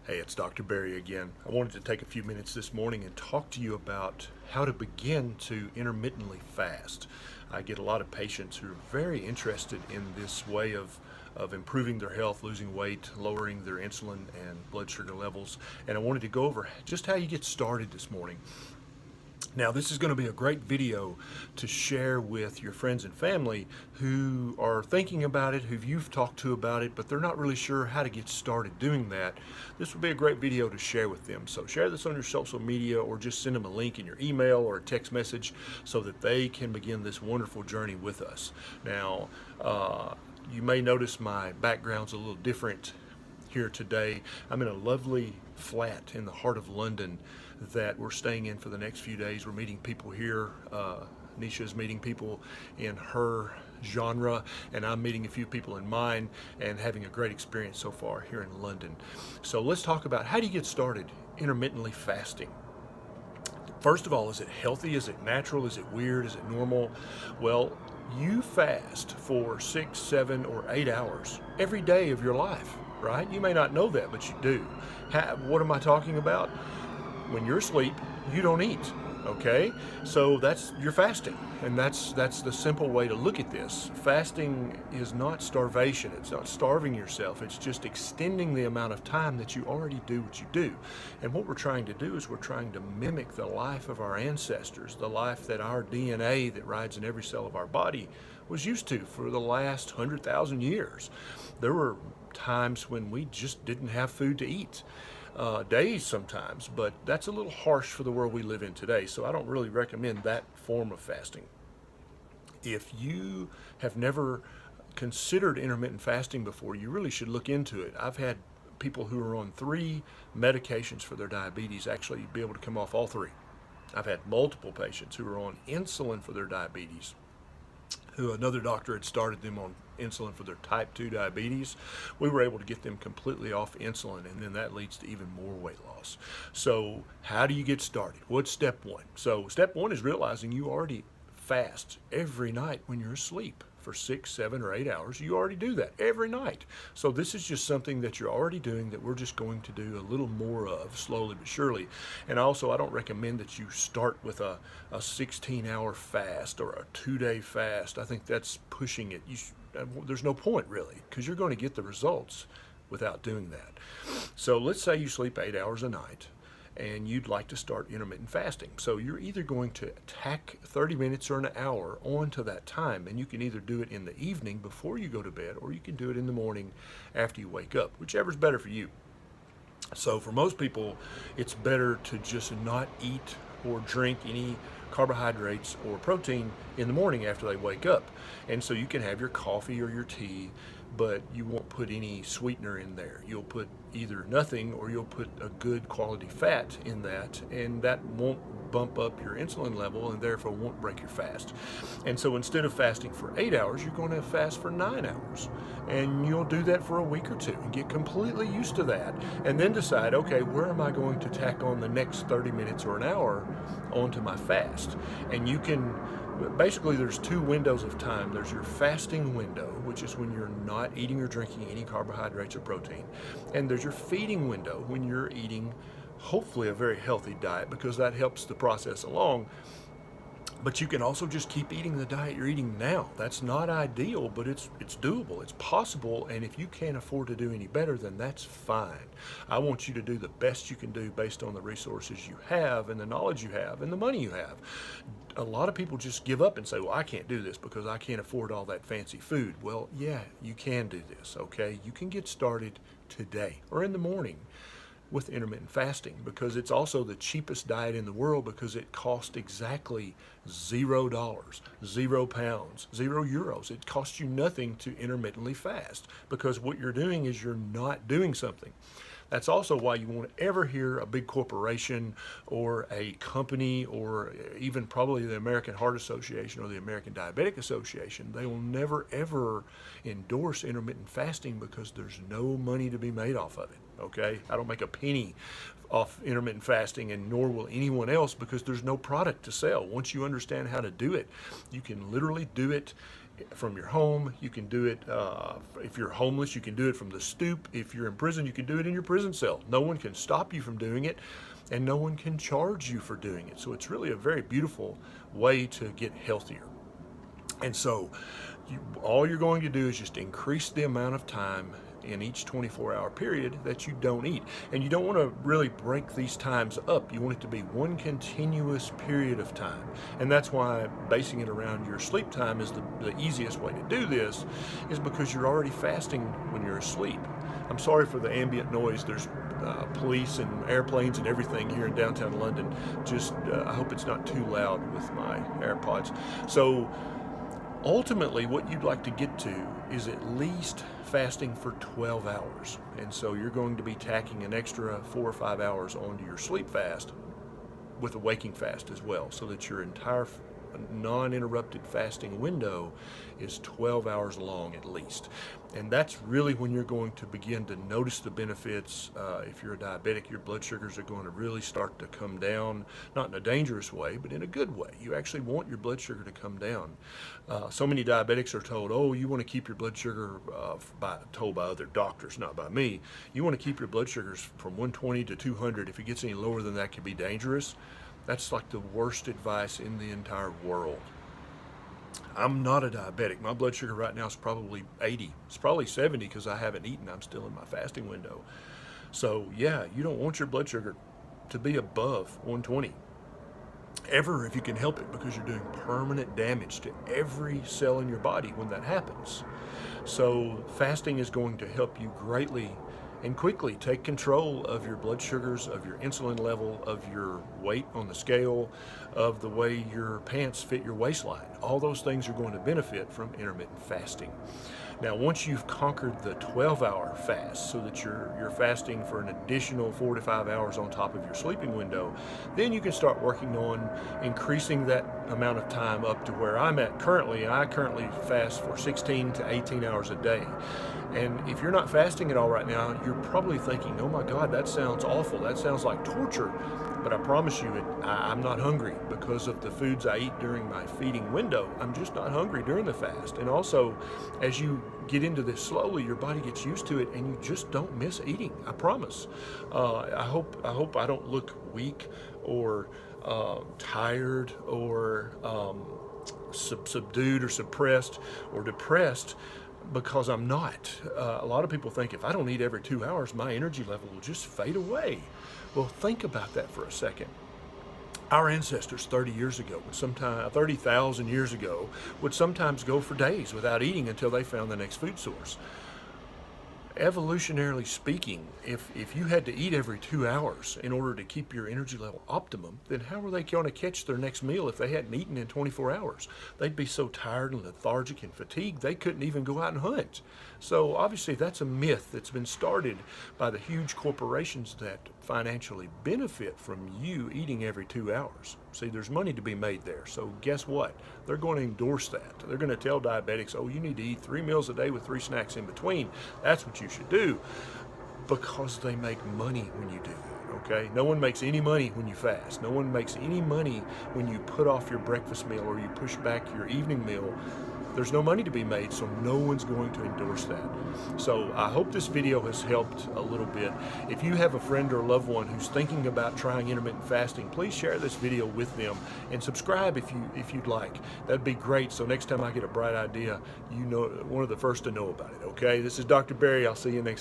Hey, it's Dr. Berry again. I wanted to take a few minutes this morning and talk to you about how to begin to intermittently fast. I get a lot of patients who are very interested in this way of improving their health, losing weight, lowering their insulin and blood sugar levels. And I wanted to go over just how you get started this morning. Now, this is going to be a great video to share with your friends and family who are thinking about it, who you've talked to about it, but they're not really sure how to get started doing that. This would be a great video to share with them. So share this on your social media or just send them a link in your email or a text message so that they can begin this wonderful journey with us. Now, you may notice my background's a little different here today. I'm in a lovely flat in the heart of London that we're staying in for the next few days. We're meeting people here. Nisha's meeting people in her genre, and I'm meeting a few people in mine and having a great experience so far here in London. So let's talk about how do you get started intermittently fasting. First of all, is it healthy? Is it natural? Is it weird? Is it normal? Well, you fast for 6, 7, or 8 hours every day of your life, right? You may not know that, but you do. What am I talking about? When you're asleep, you don't eat, okay? So you're fasting, and that's the simple way to look at this. Fasting is not starvation. It's not starving yourself. It's just extending the amount of time that you already do what you do. And what we're trying to do is we're trying to mimic the life of our ancestors, the life that our DNA that rides in every cell of our body was used to for the last 100,000 years. There were times when we just didn't have food to eat. Days sometimes, but that's a little harsh for the world we live in today, so I don't really recommend that form of fasting. If you have never considered intermittent fasting before, you really should look into it. I've had people who are on 3 medications for their diabetes actually be able to come off all 3. I've had multiple patients who are on insulin for their diabetes, who another doctor had started them on insulin for their type 2 diabetes. We were able to get them completely off insulin, and then that leads to even more weight loss. So how do you get started? What's step 1? So step 1 is realizing you already fast every night when you're asleep for 6, 7, or 8 hours. You already do that every night. So this is just something that you're already doing that we're just going to do a little more of slowly but surely. And also, I don't recommend that you start with a 16-hour fast or a 2-day fast. I think that's pushing it. There's no point really, because you're going to get the results without doing that. So let's say you sleep 8 hours a night and you'd like to start intermittent fasting. So you're either going to tack 30 minutes or an hour onto that time, and you can either do it in the evening before you go to bed, or you can do it in the morning after you wake up, whichever's better for you. So for most people, it's better to just not eat or drink any carbohydrates or protein in the morning after they wake up. And so you can have your coffee or your tea, but you won't put any sweetener in there. You'll put either nothing or you'll put a good quality fat in that, and that won't bump up your insulin level and therefore won't break your fast. And so instead of fasting for 8 hours, you're going to fast for 9 hours. And you'll do that for a week or two and get completely used to that, and then decide, okay, where am I going to tack on the next 30 minutes or an hour onto my fast? And you can basically, there's 2 windows of time. There's your fasting window, which is when you're not eating or drinking any carbohydrates or protein. And there's your feeding window, when you're eating hopefully a very healthy diet, because that helps the process along. But you can also just keep eating the diet you're eating now. That's not ideal, but it's doable, it's possible, and if you can't afford to do any better, then that's fine. I want you to do the best you can do based on the resources you have and the knowledge you have and the money you have. A lot of people just give up and say, well, I can't do this because I can't afford all that fancy food. Well, yeah, you can do this, okay? You can get started today or in the morning with intermittent fasting, because it's also the cheapest diet in the world, because it costs exactly $0, 0 pounds, 0 euros. It costs you nothing to intermittently fast, because what you're doing is you're not doing something. That's also why you won't ever hear a big corporation or a company or even probably the American Heart Association or the American Diabetic Association. They will never ever endorse intermittent fasting because there's no money to be made off of it. Okay? I don't make a penny off intermittent fasting, and nor will anyone else, because there's no product to sell. Once you understand how to do it, you can literally do it from your home. You can do it if you're homeless. You can do it from the stoop. If you're in prison, you can do it in your prison cell. No one can stop you from doing it, and no one can charge you for doing it. So it's really a very beautiful way to get healthier. And so all you're going to do is just increase the amount of time in each 24-hour period that you don't eat. And you don't want to really break these times up. You want it to be one continuous period of time. And that's why basing it around your sleep time is the easiest way to do this, is because you're already fasting when you're asleep. I'm sorry for the ambient noise. There's police and airplanes and everything here in downtown London. Just I hope it's not too loud with my AirPods. So ultimately, what you'd like to get to is at least fasting for 12 hours. And so you're going to be tacking an extra 4 or 5 hours onto your sleep fast with a waking fast as well, so that your entire non-interrupted fasting window is 12 hours long at least. And that's really when you're going to begin to notice the benefits. If you're a diabetic, your blood sugars are going to really start to come down, not in a dangerous way, but in a good way. You actually want your blood sugar to come down. So many diabetics are told, oh, you want to keep your blood sugar, told by other doctors, not by me, you want to keep your blood sugars from 120 to 200. If it gets any lower than that, it can be dangerous. That's like the worst advice in the entire world. I'm not a diabetic. My blood sugar right now is probably 80. It's probably 70 because I haven't eaten. I'm still in my fasting window. So yeah, you don't want your blood sugar to be above 120 ever if you can help it, because you're doing permanent damage to every cell in your body when that happens. So fasting is going to help you greatly and quickly take control of your blood sugars, of your insulin level, of your weight on the scale, of the way your pants fit your waistline. All those things are going to benefit from intermittent fasting. Now, once you've conquered the 12-hour fast, so that you're fasting for an additional 4 to 5 hours on top of your sleeping window, then you can start working on increasing that amount of time up to where I'm at currently. I currently fast for 16 to 18 hours a day. And if you're not fasting at all right now, you're probably thinking, oh my God, that sounds awful. That sounds like torture. But I promise you, I'm not hungry because of the foods I eat during my feeding window. I'm just not hungry during the fast. And also, as you get into this slowly, your body gets used to it, and you just don't miss eating. I promise. I hope I don't look weak or tired or subdued or suppressed or depressed, because I'm not. A lot of people think if I don't eat every 2 hours, my energy level will just fade away. Well, think about that for a second. Our ancestors 30,000 years ago, would sometimes go for days without eating until they found the next food source. Evolutionarily speaking, if you had to eat every 2 hours in order to keep your energy level optimum, then how were they going to catch their next meal if they hadn't eaten in 24 hours? They'd be so tired and lethargic and fatigued, they couldn't even go out and hunt. So obviously that's a myth that's been started by the huge corporations that financially benefit from you eating every 2 hours. See, there's money to be made there. So guess what? They're going to endorse that. They're going to tell diabetics, oh, you need to eat 3 meals a day with 3 snacks in between. That's what you should do, because they make money when you do that, okay? No one makes any money when you fast. No one makes any money when you put off your breakfast meal or you push back your evening meal. There's no money to be made, so no one's going to endorse that. So I hope this video has helped a little bit. If you have a friend or loved one who's thinking about trying intermittent fasting, please share this video with them and subscribe if you'd like. That'd be great, so next time I get a bright idea, you know, one of the first to know about it, okay? This is Dr. Barry. I'll see you next time.